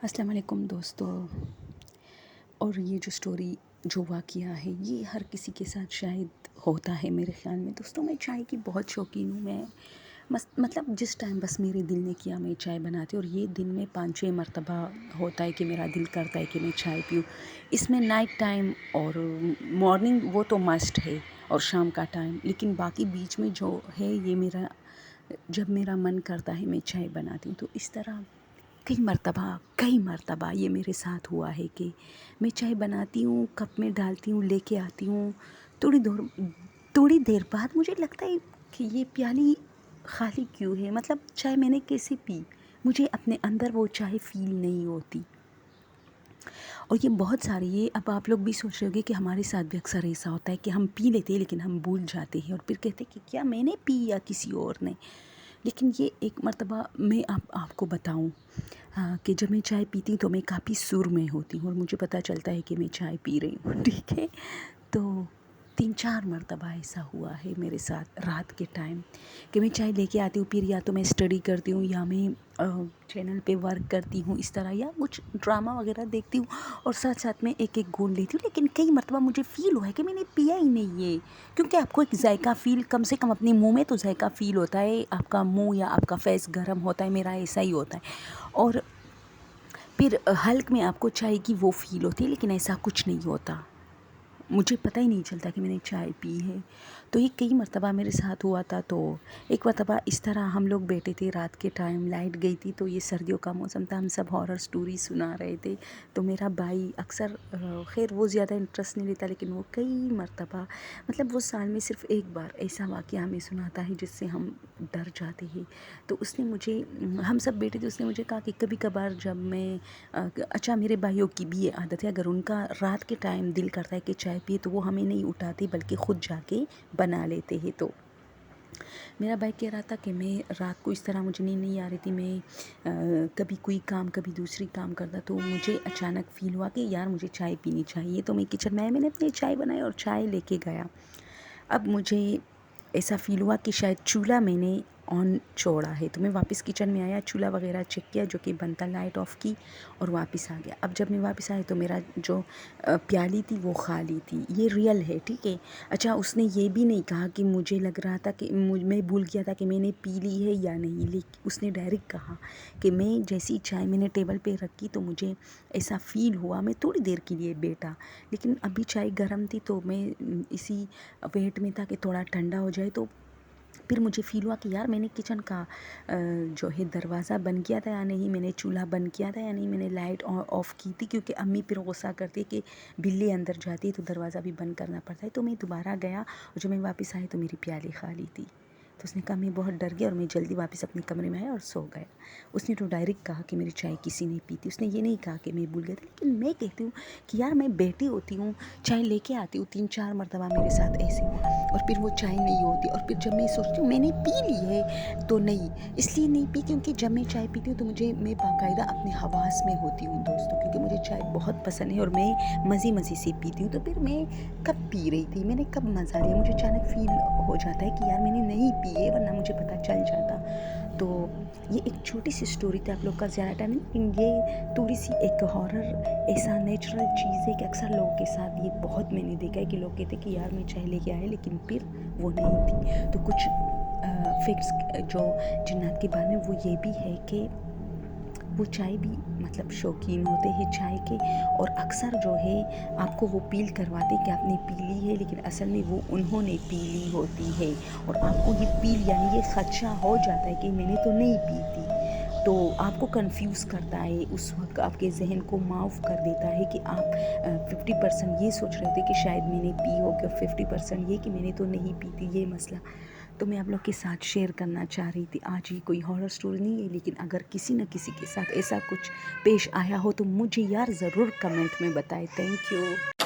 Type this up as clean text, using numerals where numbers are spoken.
अस्सलाम वालेकुम दोस्तों। और ये जो स्टोरी जो वाक़या है ये हर किसी के साथ शायद होता है मेरे ख़्याल में। दोस्तों, मैं चाय की बहुत शौकीन हूँ। मैं मतलब जिस टाइम बस मेरे दिल ने किया मैं चाय बनाती हूँ, और ये दिन में 5-6 मरतबा होता है कि मेरा दिल करता है कि मैं चाय पीऊँ। इसमें नाइट टाइम और मॉर्निंग वो तो मस्ट है, और शाम का टाइम, लेकिन बाकी बीच में जो है ये मेरा, जब मेरा मन करता है मैं चाय बनाती हूँ। तो इस तरह कई मर्तबा ये मेरे साथ हुआ है कि मैं चाय बनाती हूँ, कप में डालती हूँ, लेके आती हूँ। थोड़ी देर बाद मुझे लगता है कि ये प्याली खाली क्यों है, मतलब चाय मैंने कैसे पी? मुझे अपने अंदर वो चाय फ़ील नहीं होती। और ये बहुत सारी, ये अब आप लोग भी सोच रहे होंगे कि हमारे साथ भी अक्सर ऐसा होता है कि हम पी लेते हैं लेकिन हम भूल जाते हैं, और फिर कहते हैं कि क्या मैंने पी या किसी और ने। लेकिन ये एक मर्तबा मैं आपको बताऊं, हाँ, कि जब मैं चाय पीती हूँ तो मैं काफ़ी सुर में होती हूँ और मुझे पता चलता है कि मैं चाय पी रही हूँ। ठीक है। तो 3-4 मर्तबा ऐसा हुआ है मेरे साथ रात के टाइम कि मैं चाय लेके आती हूँ, फिर या तो मैं स्टडी करती हूँ या मैं चैनल पे वर्क करती हूँ इस तरह, या कुछ ड्रामा वगैरह देखती हूँ, और साथ साथ में एक एक घूंट लेती हूँ। लेकिन कई मर्तबा मुझे फ़ील हुआ है कि मैंने पिया ही नहीं है, क्योंकि आपको एक जायका फ़ील, कम से कम अपने मुंह में तो जायका फ़ील होता है। आपका मुंह या आपका फेस गर्म होता है, मेरा ऐसा ही होता है। और फिर हल्क में आपको चाय की वो फ़ील होती है, लेकिन ऐसा कुछ नहीं होता। मुझे पता ही नहीं चलता कि मैंने चाय पी है। तो ये कई मर्तबा मेरे साथ हुआ था। तो एक मर्तबा इस तरह हम लोग बैठे थे, रात के टाइम लाइट गई थी, तो ये सर्दियों का मौसम था, हम सब हॉरर स्टोरी सुना रहे थे। तो मेरा भाई अक्सर, खैर वो ज़्यादा इंटरेस्ट नहीं लेता, लेकिन वो कई मर्तबा, मतलब वो साल में सिर्फ़ एक बार ऐसा वाक़या हमें सुनाता है जिससे हम डर जाते हैं। तो उसने मुझे, हम सब बैठे थे, उसने मुझे कहा कि कभी कभार जब मैं अच्छा, मेरे भाइयों की भी ये आदत है, अगर उनका रात के टाइम दिल करता है कि चाय पिए तो वो हमें नहीं उठाते बल्कि ख़ुद जाके बना लेते हैं। तो मेरा भाई कह रहा था कि मैं रात को इस तरह, मुझे नींद नहीं आ रही थी, मैं कभी कोई काम कभी दूसरी काम करता, तो मुझे अचानक फ़ील हुआ कि यार मुझे चाय पीनी चाहिए। तो मैं किचन में आया, मैंने अपनी चाय बनाई और चाय लेके गया। अब मुझे ऐसा फ़ील हुआ कि शायद चूल्हा मैंने ऑन छोड़ा है, तो मैं वापस किचन में आया, चूल्हा वगैरह चेक किया जो कि बनता, लाइट ऑफ़ की और वापस आ गया। अब जब मैं वापस आया तो मेरा जो प्याली थी वो खाली थी। ये रियल है, ठीक है। अच्छा, उसने ये भी नहीं कहा कि मुझे लग रहा था कि मैं भूल गया था कि मैंने पी ली है या नहीं, लेकिन उसने डायरेक्ट कहा कि मैं जैसी चाय मैंने टेबल पे रखी तो मुझे ऐसा फ़ील हुआ, मैं थोड़ी देर के लिए बैठा, लेकिन अभी चाय गर्म थी तो मैं इसी वेट में था कि थोड़ा ठंडा हो जाए। तो फिर मुझे फ़ील हुआ कि यार मैंने किचन का जो है दरवाज़ा बंद किया था या नहीं, मैंने चूल्हा बंद किया था या नहीं, मैंने लाइट ऑफ़ की थी, क्योंकि अम्मी फिर गुस्सा करती है कि बिल्ली अंदर जाती है तो दरवाज़ा भी बंद करना पड़ता है। तो मैं दोबारा गया, और जब मैं वापस आई तो मेरी प्याली खाली थी। तो उसने कहा, मैं बहुत डर गया और मैं जल्दी वापस अपने कमरे में आया और सो गया। उसने तो डायरेक्ट कहा कि मेरी चाय किसी ने पी थी, उसने ये नहीं कहा कि मैं भूल गया था। लेकिन मैं कहती हूँ कि यार मैं बैठी होती हूँ, चाय लेके आती हूँ, 3-4 मरतबा मेरे साथ ऐसे हुआ, और फिर वो चाय नहीं होती, और फिर जब मैं सोचती हूँ मैंने पी ली है, तो नहीं, इसलिए नहीं पी क्योंकि जब मैं चाय पीती हूँ तो मैं बाकायदा अपने हवास में होती हूँ दोस्तों, क्योंकि मुझे चाय बहुत पसंद है और मैं मज़े मज़े से पीती हूँ। तो फिर मैं कब पी रही थी, मैंने कब मज़ा लिया, मुझे अचानक फ़ील हो जाता है कि यार मैंने नहीं पी है, वरना मुझे पता चल जाता। तो ये एक छोटी सी स्टोरी थी, आप लोग का ज़्यादा टाइम नहीं, लेकिन ये थोड़ी सी एक हॉरर ऐसा नेचुरल चीज़ है कि अक्सर लोगों के साथ ये बहुत मैंने देखा है कि लोग कहते कि यार मैं चाय लेके आए, लेकिन फिर वो नहीं थी। तो कुछ फैक्ट्स जो जिन्नात के बारे में, वो ये भी है कि वो चाय भी, मतलब शौकीन होते हैं चाय के, और अक्सर जो है आपको वो फ़ील करवाते कि आपने पी ली है, लेकिन असल में वो उन्होंने पी ली होती है, और आपको ये फ़ील यानी ये खदशा हो जाता है कि मैंने तो नहीं पी थी। तो आपको कन्फ्यूज़ करता है, उस वक़्त आपके ज़हन को माफ़ कर देता है कि आप 50% ये सोच रहे थे कि शायद मैंने पी होगी, और 50% ये कि मैंने तो नहीं पी थी, ये मसला। तो मैं आप लोग के साथ शेयर करना चाह रही थी। आज ये कोई हॉरर स्टोरी नहीं है, लेकिन अगर किसी न किसी के साथ ऐसा कुछ पेश आया हो तो मुझे यार ज़रूर कमेंट में बताएं। Thank you.